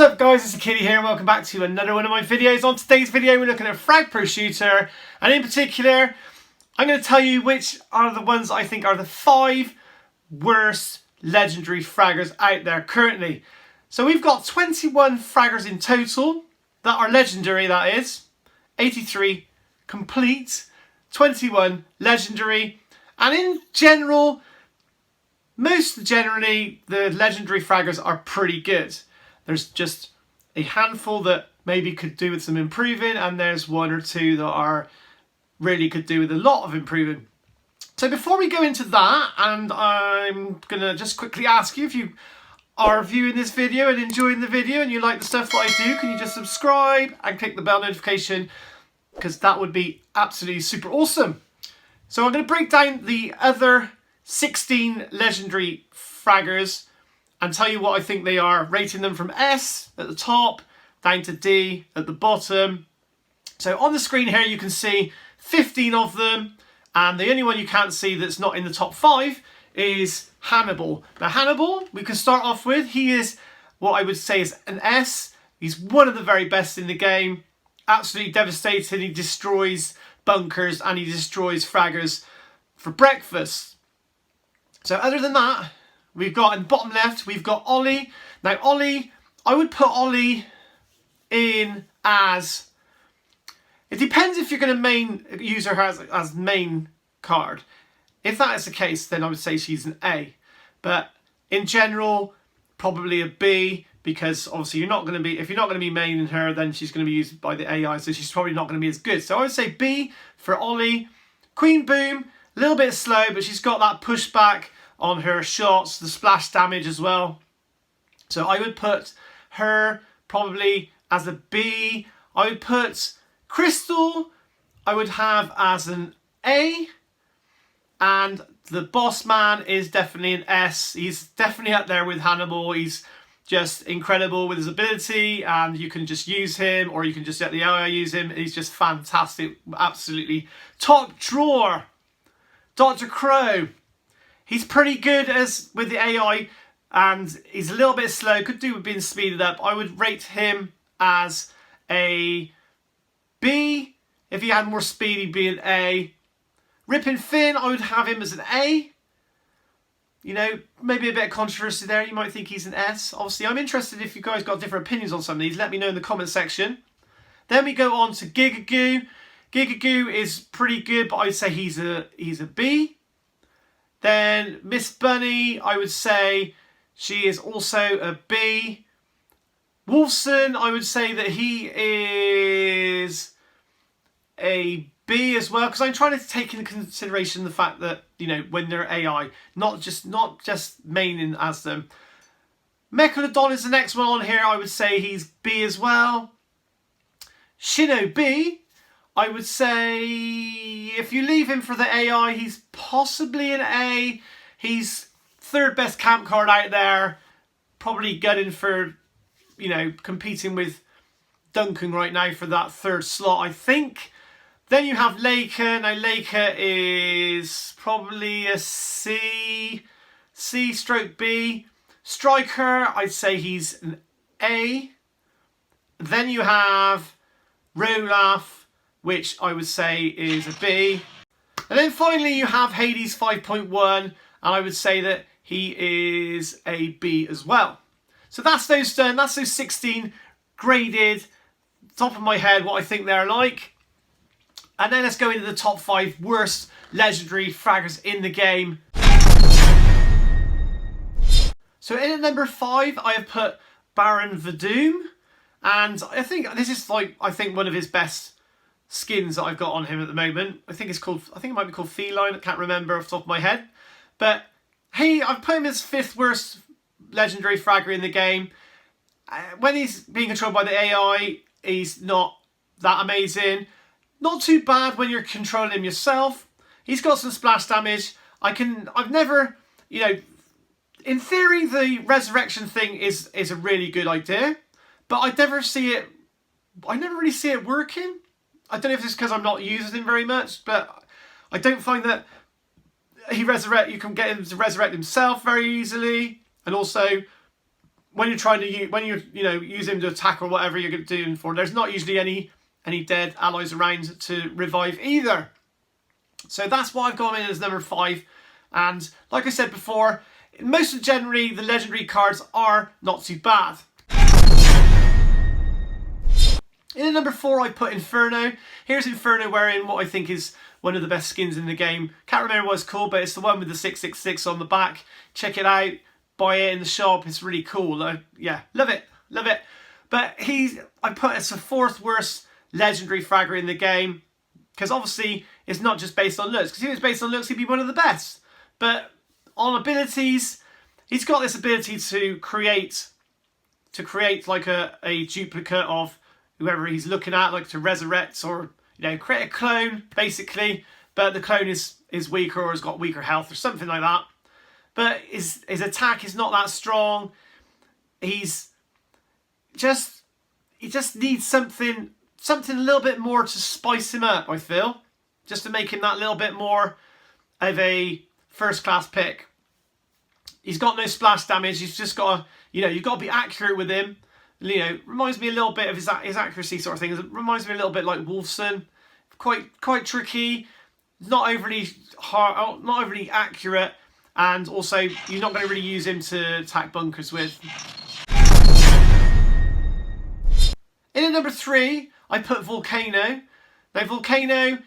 What is up guys, it's Kitty here and welcome back to another one of my videos. On today's video we're looking at Frag Pro Shooter, and in particular I'm going to tell you which are the ones I think are the 5 worst legendary fraggers out there currently. So we've got 21 fraggers in total that are legendary, that is. 83 complete, 21 legendary, and in general, generally the legendary fraggers are pretty good. There's just a handful that maybe could do with some improving, and there's 1 or 2 that are really could do with a lot of improving. So before we go into that, and I'm gonna just quickly ask you, if you are viewing this video and enjoying the video and you like the stuff that I do, can you just subscribe and click the bell notification, because that would be absolutely super awesome. So I'm going to break down the other 16 legendary fraggers and tell you what I think they are, rating them from S at the top down to D at the bottom. So on the screen here you can see 15 of them, and the only one you can't see that's not in the top 5 is Hannibal. Now Hannibal, we can start off with, he is what I would say is an S. He's one of the very best in the game. Absolutely devastating. He destroys bunkers and he destroys fraggers for breakfast. So other than that, we've got in the bottom left, we've got Ollie. Now Ollie, I would put Ollie in as, it depends if you're going to use her as main card. If that is the case, then I would say she's an A. But in general, probably a B, because obviously you're not going to be, if you're not going to be maining her, then she's going to be used by the AI, so she's probably not going to be as good. So I would say B for Ollie. Queen Boom, a little bit slow, but she's got that pushback on her shots, the splash damage as well. So I would put her probably as a B. I would put Crystal, I would have as an A. And the boss man is definitely an S. He's definitely up there with Hannibal. He's just incredible with his ability, and you can just use him, or you can just let the AI use him. He's just fantastic, absolutely top drawer. Dr. Crow, he's pretty good as with the AI, and he's a little bit slow. Could do with being speeded up. I would rate him as a B. If he had more speed, he'd be an A. Ripping Finn, I would have him as an A. You know, maybe a bit of controversy there. You might think he's an S. Obviously, I'm interested if you guys got different opinions on some of these. Let me know in the comment section. Then we go on to Gigagoo. Gigagoo is pretty good, but I'd say he's a B. Then Miss Bunny, I would say she is also a B. Wolfson, I would say that he is a B as well, because I'm trying to take into consideration the fact that, you know, when they're AI, not just maining as them. Mechalodon is the next one on here. I would say he's B as well. Shino B, I would say if you leave him for the AI, he's possibly an A. He's 3rd best camp card out there, probably gunning for, you know, competing with Duncan right now for that 3rd slot, I think. Then you have Leica. Now Leica is probably a C stroke B. Striker, I'd say he's an A. Then you have Rolaf, which I would say is a B. And then finally you have Hades 5.1, and I would say that he is a B as well. So that's those 16 graded, top of my head, what I think they're like. And then let's go into the top 5 worst legendary fraggers in the game. So in at number 5, I have put Baron Vadoom. And I think this is like, one of his best skins that I've got on him at the moment. I think it might be called Feline. I can't remember off the top of my head. But I've put him as 5th worst legendary fragger in the game. When he's being controlled by the AI, he's not that amazing. Not too bad when you're controlling him yourself. He's got some splash damage. I've never, you know, in theory the resurrection thing is a really good idea, but I never really see it working. I don't know if it's because I'm not using him very much, but I don't find that you can get him to resurrect himself very easily. And also when you're trying to use him to attack or whatever you're doing for, there's not usually any dead allies around to revive either. So that's why I've got him in as number 5. And like I said before, generally the legendary cards are not too bad. In at number 4, I put Inferno. Here's Inferno wearing what I think is one of the best skins in the game. Can't remember what it's called, but it's the one with the 666 on the back. Check it out. Buy it in the shop. It's really cool. Yeah, love it. Love it. But I put as the 4th worst legendary fragger in the game. Because obviously, it's not just based on looks. Because if it was based on looks, he'd be one of the best. But on abilities, he's got this ability to create like a duplicate of whoever he's looking at, like to resurrect or create a clone basically. But the clone is weaker or has got weaker health or something like that. But his attack is not that strong. He just needs something a little bit more to spice him up, I feel. Just to make him that little bit more of a first class pick. He's got no splash damage. He's just got you've got to be accurate with him. Reminds me a little bit of his accuracy sort of thing. It reminds me a little bit like Wolfson. Quite tricky. Not overly hard, not overly accurate. And also, you're not going to really use him to attack bunkers with. In at number 3, I put Volcano. Now, Volcano,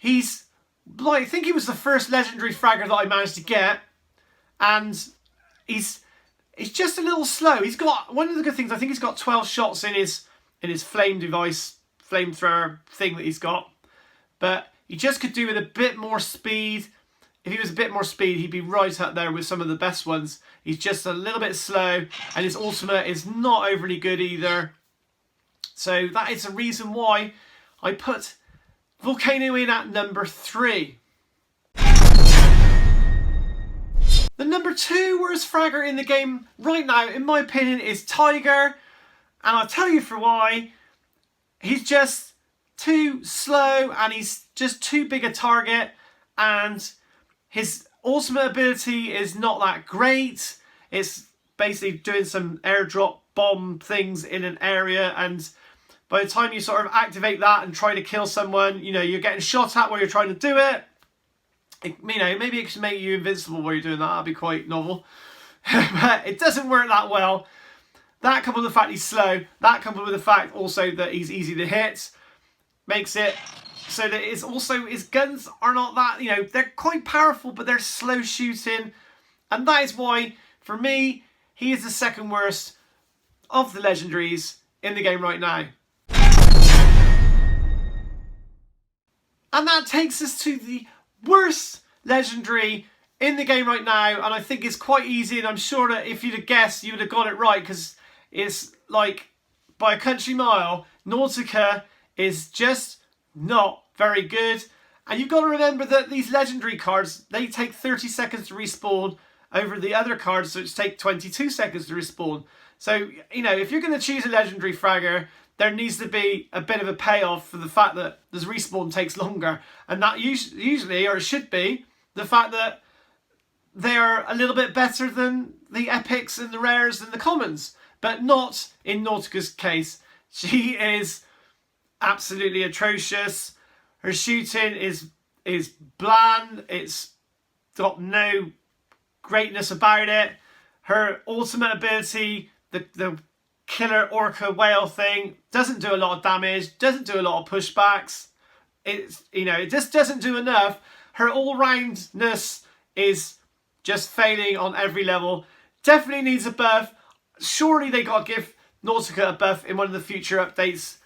I think he was the first legendary fragger that I managed to get. And he's just a little slow. He's got, one of the good things, I think he's got 12 shots in his flame device, flamethrower thing that he's got. But he just could do with a bit more speed. If he was a bit more speed, he'd be right up there with some of the best ones. He's just a little bit slow, and his ultimate is not overly good either. So that is the reason why I put Volcano in at number 3. The number 2 worst fragger in the game right now, in my opinion, is Tiger. And I'll tell you for why. He's just too slow, and he's just too big a target, and his ultimate ability is not that great. It's basically doing some airdrop bomb things in an area, and by the time you sort of activate that and try to kill someone, you're getting shot at while you're trying to do it. Maybe it can make you invincible while you're doing that. That'd be quite novel. But it doesn't work that well. That coupled with the fact he's slow, that coupled with the fact also that he's easy to hit, makes it so that it's also, his guns are not that, they're quite powerful, but they're slow shooting. And that is why, for me, he is the 2nd worst of the legendaries in the game right now. And that takes us to the worst legendary in the game right now. And I think it's quite easy, and I'm sure that if you'd have guessed, you would have got it right, because it's like, by a country mile, Nautica is just not very good. And you've got to remember that these legendary cards, they take 30 seconds to respawn over the other cards, which take 22 seconds to respawn. So, if you're going to choose a legendary fragger, there needs to be a bit of a payoff for the fact that the respawn takes longer. And that usually, or it should be, the fact that they're a little bit better than the epics and the rares and the commons. But not in Nautica's case. She is absolutely atrocious. Her shooting is bland. It's got no greatness about it. Her ultimate ability, the killer orca whale thing, doesn't do a lot of damage, doesn't do a lot of pushbacks. It just doesn't do enough. Her all-roundness is just failing on every level. Definitely needs a buff. Surely they got to give Nautica a buff in one of the future updates,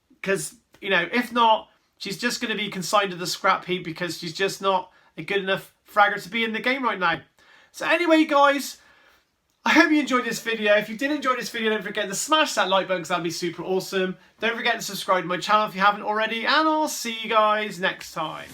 because if not, she's just going to be consigned to the scrap heap because she's just not a good enough fragger to be in the game right now. So anyway, guys, I hope you enjoyed this video. If you did enjoy this video, don't forget to smash that like button because that'd be super awesome. Don't forget to subscribe to my channel if you haven't already, and I'll see you guys next time.